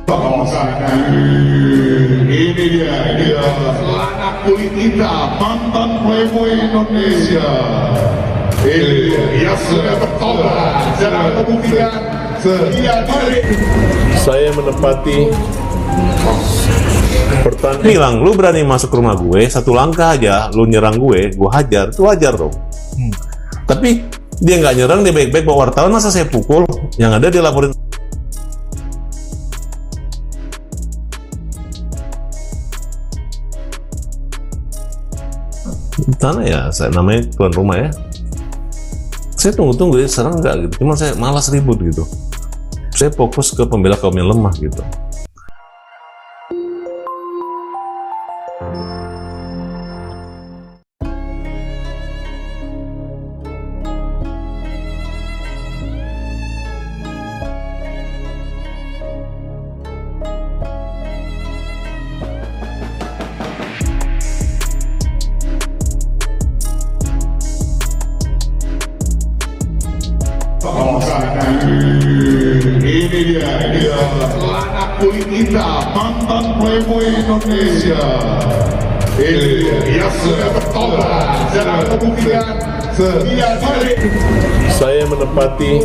Ini dia anak kulit kita, mantan playboy Indonesia. Ini dia sudah bertobat dalam kemudian setia diri. Saya menepati pertanyaan. Bilang, lu berani masuk rumah gue, satu langkah aja, lu nyerang gue hajar, itu wajar dong. Tapi dia nggak nyerang, dia baik-baik bawa wartawan, masa saya pukul? Yang ada dia laporin. Tanah ya, saya namanya tuan rumah ya. Saya tunggu-tunggu dia serang nggak gitu, cuma saya malas ribut gitu. Saya fokus ke pembela kaum yang lemah gitu. Ini dia anak kulit kita, mantan playboy Indonesia. Ini dia sudah bertobat dalam kemudian setia diri. Saya menepati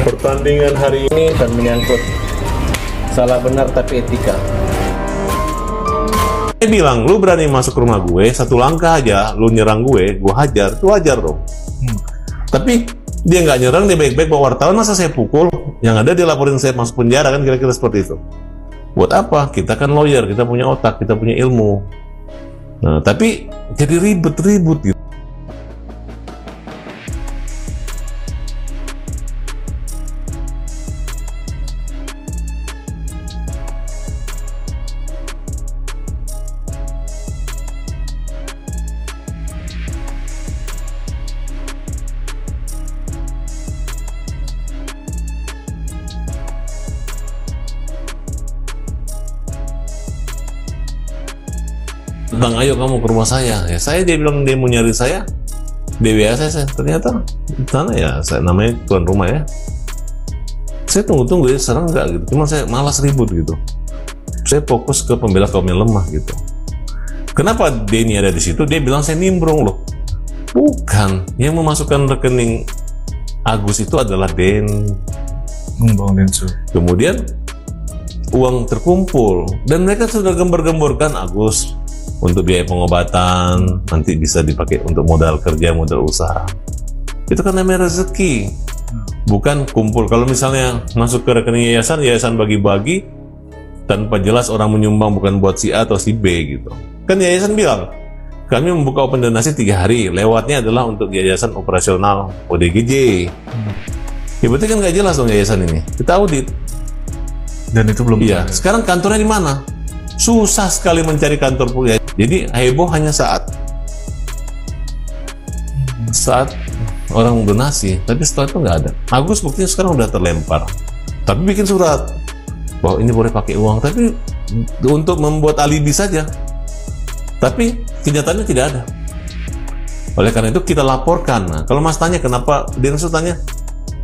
pertandingan hari ini dan menyangkut salah benar tapi etika. Saya bilang, lu berani masuk rumah gue, satu langkah aja, lu nyerang gue hajar, itu wajar dong. Tapi dia nggak nyerang, dia baik-baik bawa wartawan, masa saya pukul? Yang ada dia laporin saya masuk penjara, kan kira-kira seperti itu. Buat apa? Kita kan lawyer, kita punya otak, kita punya ilmu. Nah, tapi jadi ribet-ribut gitu. Bang, ayo kamu ke rumah saya. Ya, dia bilang dia mau nyari saya. DWAC, ternyata sana ya, saya namanya tuan rumah ya. Saya tunggu-tunggu dia serang nggak gitu, cuma saya malas ribut gitu. Saya fokus ke pembela kaum yang lemah gitu. Kenapa Denny ada di situ? Dia bilang saya nimbrung loh. Bukan, yang memasukkan rekening Agus itu adalah Bang Densu. Kemudian uang terkumpul dan mereka sudah gembar-gemborkan Agus untuk biaya pengobatan, nanti bisa dipakai untuk modal kerja, modal usaha. Itu kan namanya rezeki, bukan kumpul. Kalau misalnya masuk ke rekening yayasan bagi-bagi tanpa jelas orang menyumbang bukan buat si A atau si B gitu. Kan yayasan bilang, kami membuka open donasi 3 hari, lewatnya adalah untuk yayasan operasional ODGJ. Ya berarti kan nggak jelas dong yayasan ini. Kita audit. Dan itu belum. Iya. Sekarang kantornya di mana? Susah sekali mencari kantor punya. Jadi heboh hanya saat orang donasi, tapi setelah itu nggak ada. Agus buktinya sekarang udah terlempar. Tapi bikin surat bahwa ini boleh pakai uang, tapi untuk membuat alibi saja. Tapi kenyataannya tidak ada. Oleh karena itu kita laporkan. Nah, kalau Mas tanya kenapa, Densu tanya,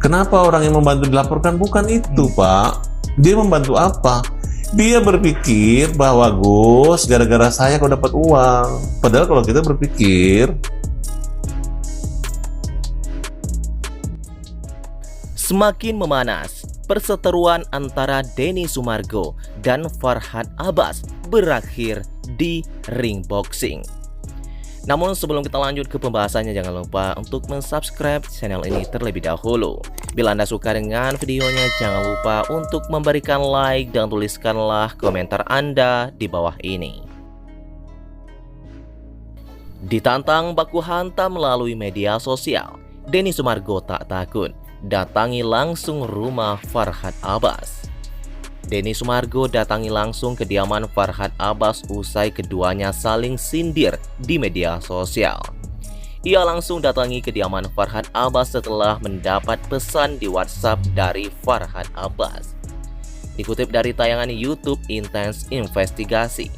kenapa orang yang membantu dilaporkan? Bukan itu, Pak. Dia membantu apa? Dia berpikir bahwa Gus, gara-gara saya kau dapat uang. Padahal kalau kita berpikir, Semakin memanas, perseteruan antara Denny Sumargo dan Farhad Abbas berakhir di ring boxing. Namun sebelum kita lanjut ke pembahasannya, jangan lupa untuk mensubscribe channel ini terlebih dahulu. Bila Anda suka dengan videonya, jangan lupa untuk memberikan like dan tuliskanlah komentar Anda di bawah ini. Ditantang baku hantam melalui media sosial, Denny Sumargo tak takut datangi langsung rumah Farhad Abbas. Denny Sumargo datangi langsung kediaman Farhad Abbas usai keduanya saling sindir di media sosial. Ia langsung datangi kediaman Farhad Abbas setelah mendapat pesan di WhatsApp dari Farhad Abbas. Dikutip dari tayangan YouTube Intens Investigasi,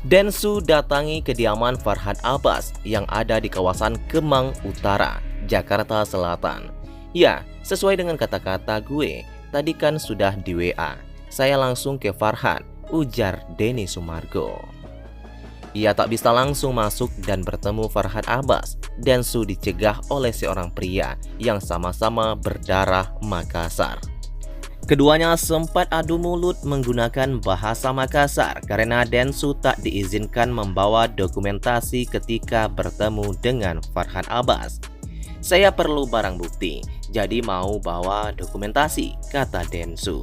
Densu datangi kediaman Farhad Abbas yang ada di kawasan Kemang Utara, Jakarta Selatan. Ya, sesuai dengan kata-kata gue, Tadi kan sudah di WA. Saya langsung ke Farhad, ujar Denny Sumargo. Ia tak bisa langsung masuk dan bertemu Farhad Abbas. Densu dicegah oleh seorang pria yang sama-sama berdarah Makassar. Keduanya sempat adu mulut menggunakan bahasa Makassar karena Densu tak diizinkan membawa dokumentasi ketika bertemu dengan Farhad Abbas. Saya perlu barang bukti, jadi mau bawa dokumentasi, kata Densu.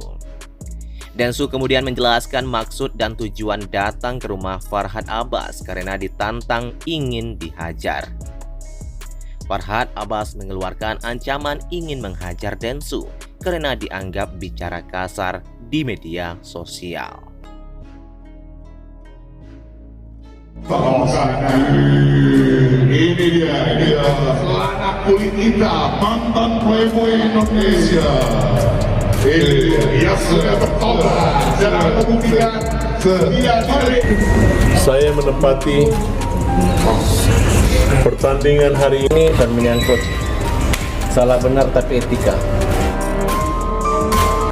Densu kemudian menjelaskan maksud dan tujuan datang ke rumah Farhad Abbas karena ditantang ingin dihajar. Farhad Abbas mengeluarkan ancaman ingin menghajar Densu karena dianggap bicara kasar di media sosial. Ini dia anak kulit kita, mantan playboy Indonesia. Ini dia sudah bertobat dalam membuktikan dia balik. Saya menempati pertandingan hari ini dan menyangkut salah benar tapi etika.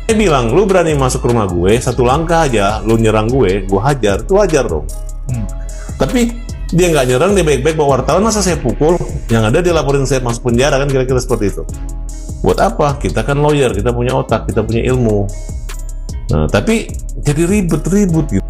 Dia bilang, lu berani masuk ke rumah gue, satu langkah aja, lu nyerang gue hajar, itu wajar dong. Tapi dia nggak nyerang, dia baik-baik bawa wartawan, masa saya pukul? Yang ada dia laporin saya masuk penjara, kan kira-kira seperti itu. Buat apa? Kita kan lawyer, kita punya otak, kita punya ilmu. Nah, tapi jadi ribut-ribut gitu.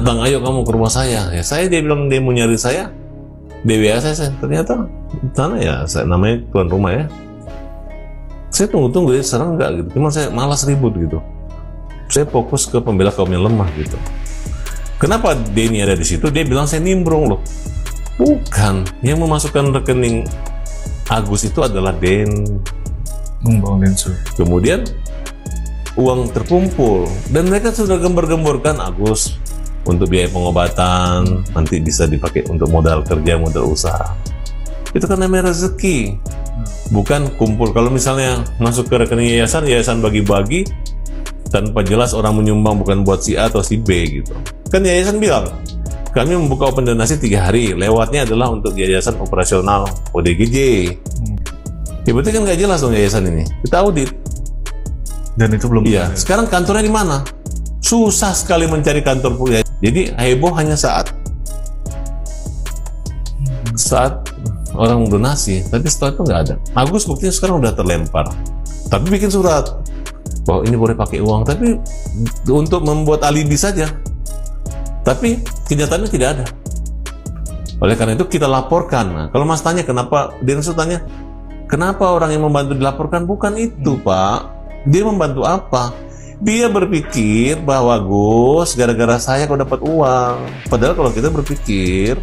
Bang, ayo kamu ke rumah saya. Ya, dia bilang dia mau nyari saya. DWA saya. Ternyata sana ya, saya namanya tuan rumah ya. Saya tunggu-tunggu dia serang enggak gitu. Cuma saya malas ribut gitu. Saya fokus ke pembela kaum yang lemah gitu. Kenapa Denny ada di situ? Dia bilang saya nimbrung loh. Bukan. Yang memasukkan rekening Agus itu adalah Bang Densu. Kemudian uang terkumpul dan mereka sudah gembar-gemborkan Agus untuk biaya pengobatan, nanti bisa dipakai untuk modal kerja, modal usaha. Itu kan namanya rezeki, bukan kumpul. Kalau misalnya masuk ke rekening yayasan bagi-bagi tanpa jelas orang menyumbang bukan buat si A atau si B gitu. Kan yayasan bilang, kami membuka open donasi 3 hari, lewatnya adalah untuk yayasan operasional ODGJ. Ya berarti kan nggak jelas dong yayasan ini. Kita audit. Dan itu belum. Iya. Sekarang kantornya di mana? Susah sekali mencari kantor punya. Jadi heboh hanya saat orang donasi, tapi setelah itu nggak ada. Agus buktinya sekarang udah terlempar, tapi bikin surat bahwa ini boleh pakai uang, tapi untuk membuat alibi saja. Tapi kenyataannya tidak ada. Oleh karena itu kita laporkan. Nah, kalau Mas tanya kenapa, Densu tanya kenapa orang yang membantu dilaporkan, bukan itu Pak. Dia membantu apa? Dia berpikir bahwa Gus, gara-gara saya kok dapat uang. Padahal kalau kita berpikir